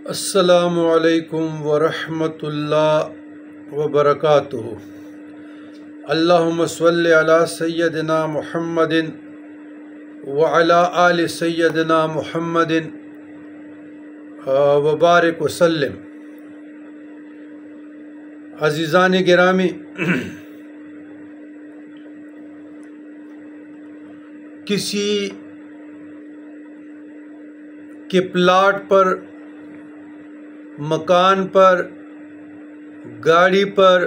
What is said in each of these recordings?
السلام علیکم ورحمۃ اللہ وبرکاتہ۔ اللہم صلی علی سیدنا محمد وعلی آل سیدنا محمد وبارک وسلم۔ عزیزان گرامی، کسی کے پلاٹ پر، مکان پر، گاڑی پر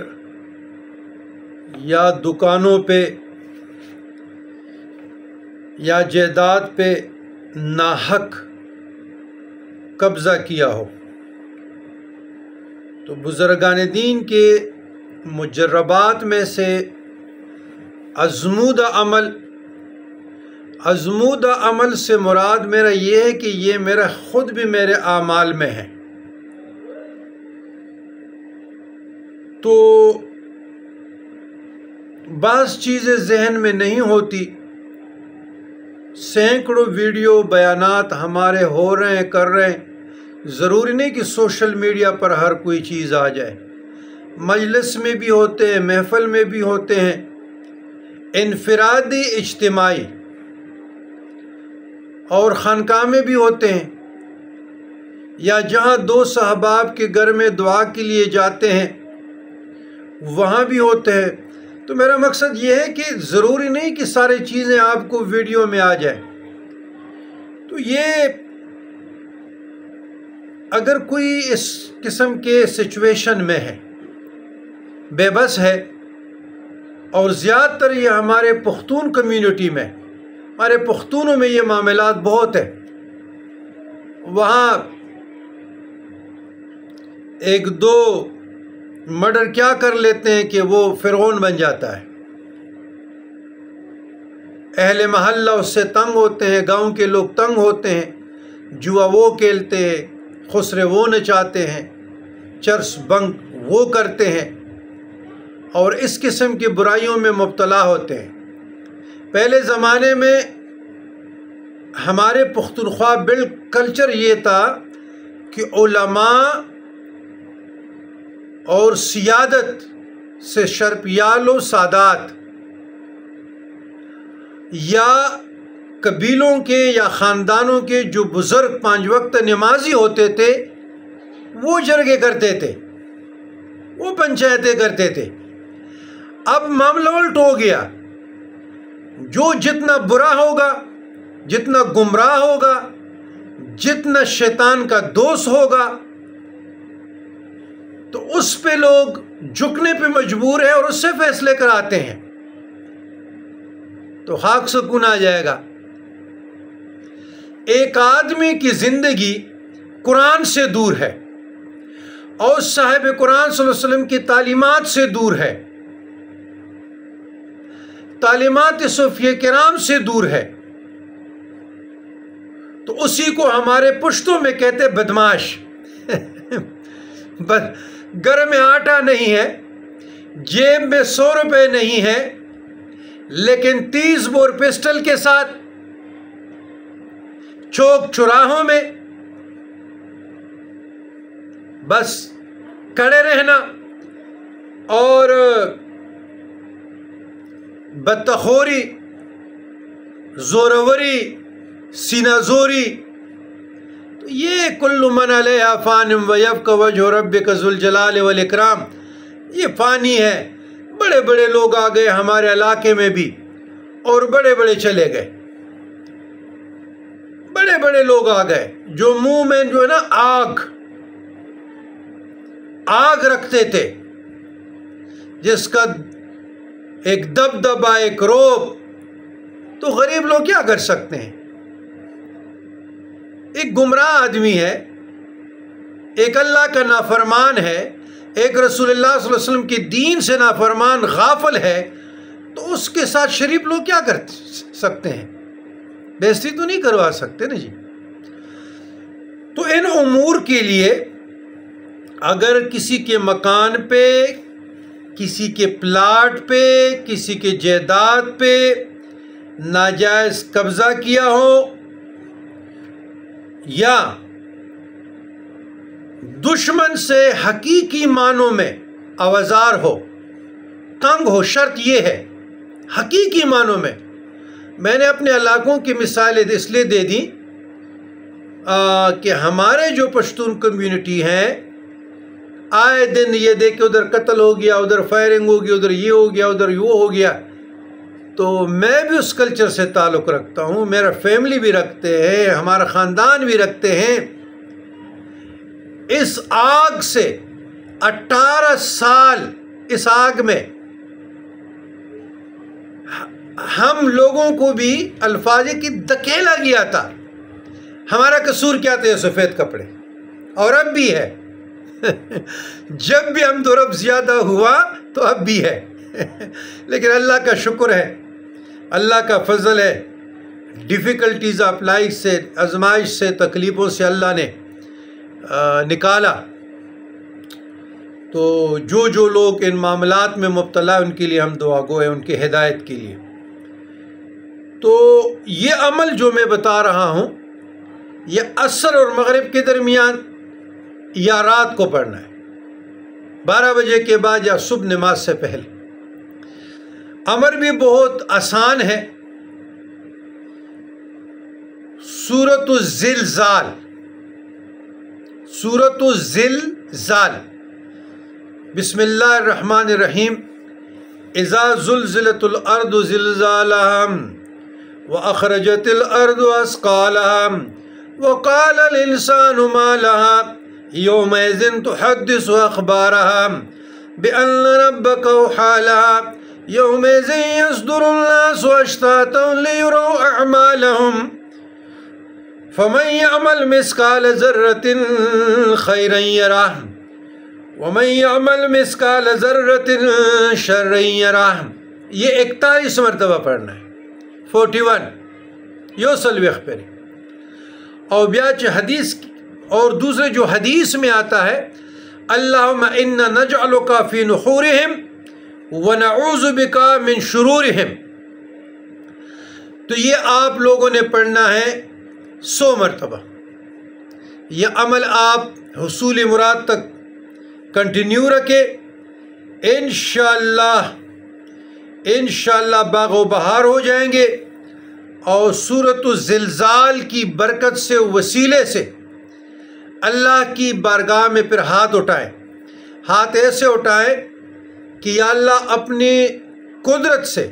یا دکانوں پہ یا جائیداد پہ ناحق قبضہ کیا ہو تو بزرگان دین کے مجربات میں سے ازمودہ عمل سے مراد میرا یہ ہے کہ یہ میرا خود بھی میرے اعمال میں ہے۔ تو بعض چیزیں ذہن میں نہیں ہوتی، سینکڑوں ویڈیو بیانات ہمارے ہو رہے ہیں، کر رہے ہیں۔ ضروری نہیں کہ سوشل میڈیا پر ہر کوئی چیز آ جائے، مجلس میں بھی ہوتے ہیں، محفل میں بھی ہوتے ہیں، انفرادی اجتماعی اور خانقاہ میں بھی ہوتے ہیں، یا جہاں دوست احباب کے گھر میں دعا کے لیے جاتے ہیں وہاں بھی ہوتے ہیں۔ تو میرا مقصد یہ ہے کہ ضروری نہیں کہ ساری چیزیں آپ کو ویڈیو میں آ جائیں۔ تو یہ اگر کوئی اس قسم کے سچویشن میں ہے، بے بس ہے، اور زیادہ تر یہ ہمارے پختون کمیونٹی میں، ہمارے پختونوں میں یہ معاملات بہت ہیں، وہاں ایک دو مرڈر کیا کر لیتے ہیں کہ وہ فرعون بن جاتا ہے۔ اہل محلہ اس سے تنگ ہوتے ہیں، گاؤں کے لوگ تنگ ہوتے ہیں، جوا وہ کھیلتے ہیں، خسرے وہ نچاتے ہیں، چرس بنک وہ کرتے ہیں، اور اس قسم کی برائیوں میں مبتلا ہوتے ہیں۔ پہلے زمانے میں ہمارے پختونخوا کلچر یہ تھا کہ علماء اور سیادت سے شرپیال و سادات یا قبیلوں کے یا خاندانوں کے جو بزرگ 5 وقت نمازی ہوتے تھے وہ جرگے کرتے تھے، وہ پنچایتیں کرتے تھے۔ اب معاملہ الٹ ہو گیا، جو جتنا برا ہوگا، جتنا گمراہ ہوگا، جتنا شیطان کا دوست ہوگا، تو اس پہ لوگ جھکنے پہ مجبور ہیں اور اس سے فیصلے کراتے ہیں، تو خاک سکون آ جائے گا۔ ایک آدمی کی زندگی قرآن سے دور ہے اور صاحب قرآن صلی اللہ علیہ وسلم کی تعلیمات سے دور ہے، تعلیمات صوفیہ کرام سے دور ہے، تو اسی کو ہمارے پشتوں میں کہتے بدماش۔ گھر میں آٹا نہیں ہے، جیب میں 100 روپے نہیں ہے، لیکن 30 بور پسٹل کے ساتھ چوک چوراہوں میں بس کھڑے رہنا اور بدتخوری، زوروری، سینہ زوری، تو یہ کل من علیہا فان ویبقی وجہ ربک ذو الجلال والاکرام، یہ فانی ہے۔ بڑے بڑے لوگ آ گئے ہمارے علاقے میں بھی، اور بڑے بڑے چلے گئے، بڑے بڑے لوگ آ گئے جو منہ میں جو ہے نا آگ رکھتے تھے، جس کا ایک دبدبا، ایک روب۔ تو غریب لوگ کیا کر سکتے ہیں؟ ایک گمراہ آدمی ہے، ایک اللہ کا نافرمان ہے، ایک رسول اللہ صلی اللہ علیہ وسلم کے دین سے نافرمان غافل ہے، تو اس کے ساتھ شریف لوگ کیا کر سکتے ہیں؟ بے عزتی تو نہیں کروا سکتے نا جی۔ تو ان امور کے لیے اگر کسی کے مکان پہ، کسی کے پلاٹ پہ، کسی کے جائیداد پہ ناجائز قبضہ کیا ہو، یا دشمن سے حقیقی معنوں میں آوازار ہو، تنگ ہو، شرط یہ ہے حقیقی معنوں میں نے اپنے علاقوں کی مثالیں اس لیے دے دیں کہ ہمارے جو پشتون کمیونٹی ہیں آئے دن یہ دیکھ کے ادھر قتل ہو گیا، ادھر فائرنگ ہو گیا، ادھر یہ ہو گیا، ادھر وہ ہو گیا، تو میں بھی اس کلچر سے تعلق رکھتا ہوں، میرا فیملی بھی رکھتے ہیں، ہمارا خاندان بھی رکھتے ہیں۔ اس آگ سے 18 سال اس آگ میں ہم لوگوں کو بھی الفاظ کی دھکیلا گیا تھا۔ ہمارا قصور کیا تھا؟ سفید کپڑے، اور اب بھی ہے۔ جب بھی ہم دو رب زیادہ ہوا تو اب بھی ہے، لیکن اللہ کا شکر ہے، اللہ کا فضل ہے، ڈیفیکلٹیز آف لائف سے، آزمائش سے، تکلیفوں سے اللہ نے نکالا۔ تو جو لوگ ان معاملات میں مبتلا ان کے لیے ہم دعا گو ہیں، ان کی ہدایت کے لیے۔ تو یہ عمل جو میں بتا رہا ہوں یہ عصر اور مغرب کے درمیان یا رات کو پڑھنا ہے، 12 بجے کے بعد یا صبح نماز سے پہلے۔ امر بھی بہت آسان ہے۔ سورۃ الزلزال، سورۃ الزلزال، بسم اللہ الرحمن الرحیم۔ اذا زلزلت الارض زلزالها واخرجت الارض اثقالها وقال الانسان ما لها يومئذ تحدث اخبارها بان ربك اوحى لها يومئذ يصدر الناس اشتاتا ليروا اعمالهم فمن يعمل مثقال ذرة خيرا يره ومن يعمل مثقال ذرة شرا يره۔ یہ 41 مرتبہ پڑھنا ہے، 41 یو سلویخ پہلے۔ اور بیاچ حدیث اور دوسرے جو حدیث میں آتا ہے اللہم انا نجعلک فی نحورہم ونعوذ بک من شرورہم، تو یہ آپ لوگوں نے پڑھنا ہے 100 مرتبہ۔ یہ عمل آپ حصول مراد تک کنٹینیو رکھے، انشاءاللہ باغ و بہار ہو جائیں گے۔ اور سورۃ الزلزال کی برکت سے، وسیلے سے اللہ کی بارگاہ میں پھر ہاتھ اٹھائیں، ہاتھ ایسے اٹھائیں کہ یا اللہ اپنی قدرت سے،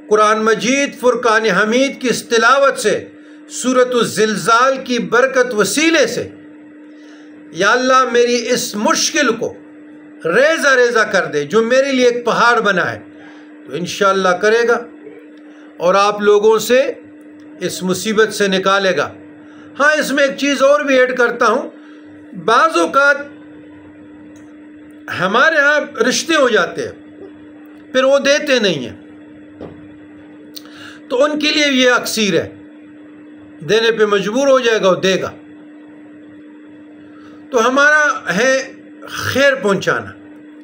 قرآن مجید فرقان حمید کی تلاوت سے، سورۃ الزلزال کی برکت وسیلے سے یا اللہ میری اس مشکل کو ریزہ ریزہ کر دے جو میرے لیے ایک پہاڑ بنا ہے، تو انشاءاللہ کرے گا اور آپ لوگوں سے اس مصیبت سے نکالے گا۔ ہاں، اس میں ایک چیز اور بھی ایڈ کرتا ہوں، بعض اوقات ہمارے ہاں رشتے ہو جاتے ہیں پھر وہ دیتے نہیں ہیں، تو ان کے لیے یہ اکثیر ہے، دینے پہ مجبور ہو جائے گا، وہ دے گا۔ تو ہمارا ہے خیر پہنچانا،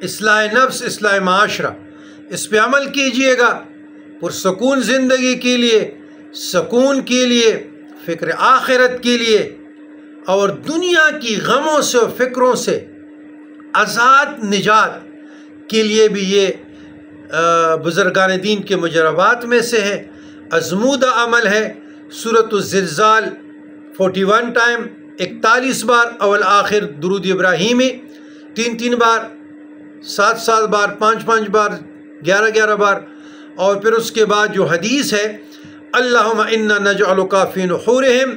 اصلاح نفس، اصلاح معاشرہ، اس پہ عمل کیجئے گا، پرسکون زندگی کے لیے، سکون کے لیے، فکر آخرت کے لیے، اور دنیا کی غموں سے اور فکروں سے آزاد نجات کے لیے بھی یہ بزرگان دین کے مجربات میں سے ہے، ازمودہ عمل ہے۔ سورۃ الزلزال 41 ٹائم، 41 بار، اول آخر درود ابراہیمی 3 بار، 7 بار، 5 بار، 11 بار، اور پھر اس کے بعد جو حدیث ہے اللہم انا نجعلک فی نحورہم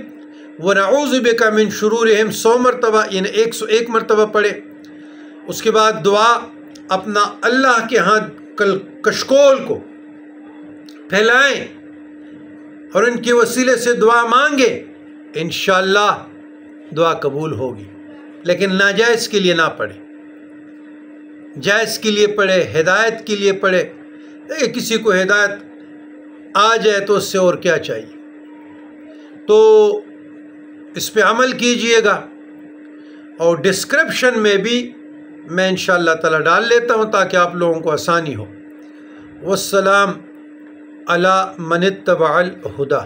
ونعوذ بک من شرورہم، 100 مرتبہ، یعنی 101 مرتبہ پڑھے۔ اس کے بعد دعا اپنا اللہ کے ہاں کشکول کو پھیلائیں اور ان کے وسیلے سے دعا مانگے، انشاءاللہ دعا قبول ہوگی۔ لیکن ناجائز کے لیے نہ پڑھے، جائز کے لیے پڑھے، ہدایت کے لیے پڑھے۔ کسی کو ہدایت آ جائے تو اس سے اور کیا چاہیے؟ تو اس پہ عمل کیجئے گا، اور ڈسکرپشن میں بھی میں انشاءاللہ تعالی ڈال لیتا ہوں تاکہ آپ لوگوں کو آسانی ہو۔ والسلام علی من اتبع الہدی۔